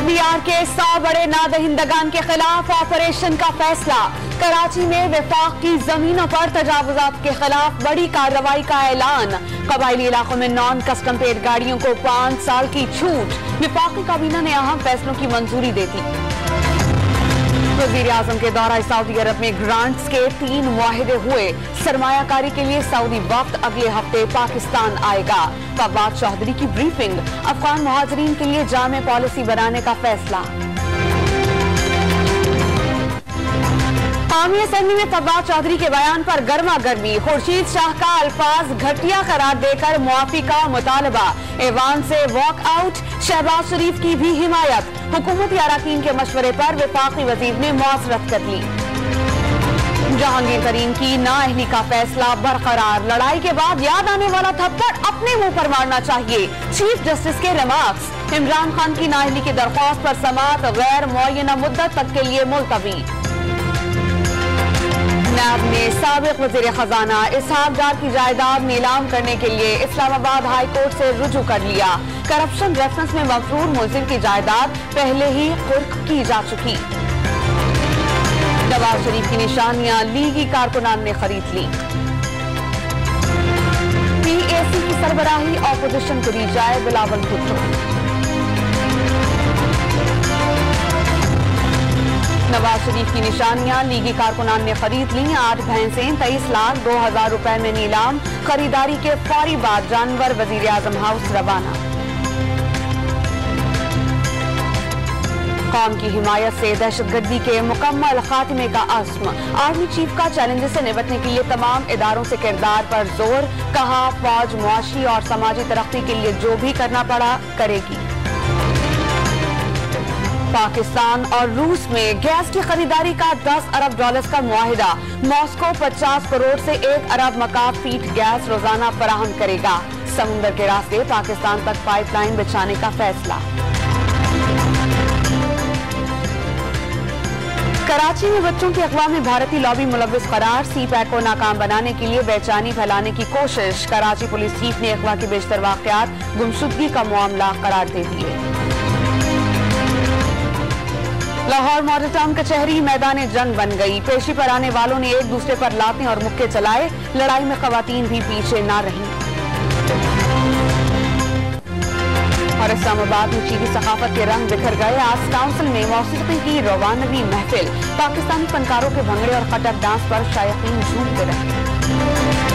बिहार के 100 बड़े नादहिंदगान के खिलाफ ऑपरेशन का फैसला। कराची में वफाक की जमीनों पर तजावुजात के खिलाफ बड़ी कार्रवाई का ऐलान। कबायली इलाकों में नॉन कस्टम पेड गाड़ियों को 5 साल की छूट। वफाकी काबीना ने अहम फैसलों की मंजूरी दे दी। वज़ीर आज़म के दौरा सऊदी अरब में ग्रांट्स के 3 मुआहिदे हुए। सरमायाकारी के लिए सऊदी वक्त अगले हफ्ते पाकिस्तान आएगा। फवाद चौधरी की ब्रीफिंग। अफगान मुहाजिरीन के लिए जामे पॉलिसी बनाने का फैसला। कौमी असेंबली में फवाद चौधरी के बयान पर गर्मा गर्मी। खुर्शीद शाह का अल्फाज घटिया करार देकर मुआफी का मुतालबा। ऐवान से वॉकआउट। शहबाज शरीफ की भी हिमायत। हुकूमती अरकान के मशवरे पर वफाकी वजीर ने मुआसरत कर ली। जहांगीर तरीन की नाअहली का फैसला बरकरार। लड़ाई के बाद याद आने वाला थप्पड़ अपने मुंह पर मारना चाहिए। चीफ जस्टिस के रिमार्क्स। इमरान खान की नाअहली की दरख्वास्त पर समाअत गैर मुअय्यना मुद्दत तक के लिए मुलतवी। नैब ने साबिक वजीर खजाना इसहाक डार की जायदाद नीलाम करने के लिए इस्लामाबाद हाई कोर्ट से रुजू कर लिया। करप्शन रेफरेंस में मफरूर मुलजिम की जायदाद पहले ही कुर्क की जा चुकी। नवाज शरीफ की निशानियां लीगी कारकुनान ने खरीद ली। पीएसी की सरबराही ऑपोजिशन को दी जाए। बिलावल भुट्टो। नवाज शरीफ की निशानियां लीगी कारकुनान ने खरीद ली। 8 भैंसें 23 लाख 2,000 रुपए में नीलाम। खरीदारी के फौरी बाद जानवर वजीर आजम हाउस रवाना। कौम की हिमायत से दहशतगर्दी के मुकम्मल खात्मे का अज़्म। आर्मी चीफ का चैलेंजेस से निपटने के लिए तमाम इदारों से किरदार पर जोर। कहा फौज मुआशी और समाजी तरक्की के लिए जो भी करना पड़ा करेगी। पाकिस्तान और रूस में गैस की खरीदारी का $10 अरब का मुआहिदा। मॉस्को 50 करोड़ से 1 अरब मकाब फीट गैस रोजाना फराहम करेगा। समुद्र के रास्ते पाकिस्तान तक पाइपलाइन बिछाने का फैसला। कराची में बच्चों के अगवा में भारतीय लॉबी मुलव्विस करार। सीपैक को नाकाम बनाने के लिए बेचैनी फैलाने की कोशिश। कराची पुलिस चीफ ने अगवा के बेशतर वाकयात गुमशुदगी का मामला करार दे दिए। लाहौर मॉडल टाउन कचहरी मैदान जंग बन गई। पेशी पर आने वालों ने एक दूसरे पर लातें और मुक्के चलाए। लड़ाई में खवातीन भी पीछे न रहीं। और इस्लामाबाद में चीनी सकाफत के रंग बिखर गए। आर्ट्स काउंसिल में मौसीकी की रवानगी महफिल। पाकिस्तानी फनकारों के भंगड़े और कटक डांस पर शायकीन झूमते रहे।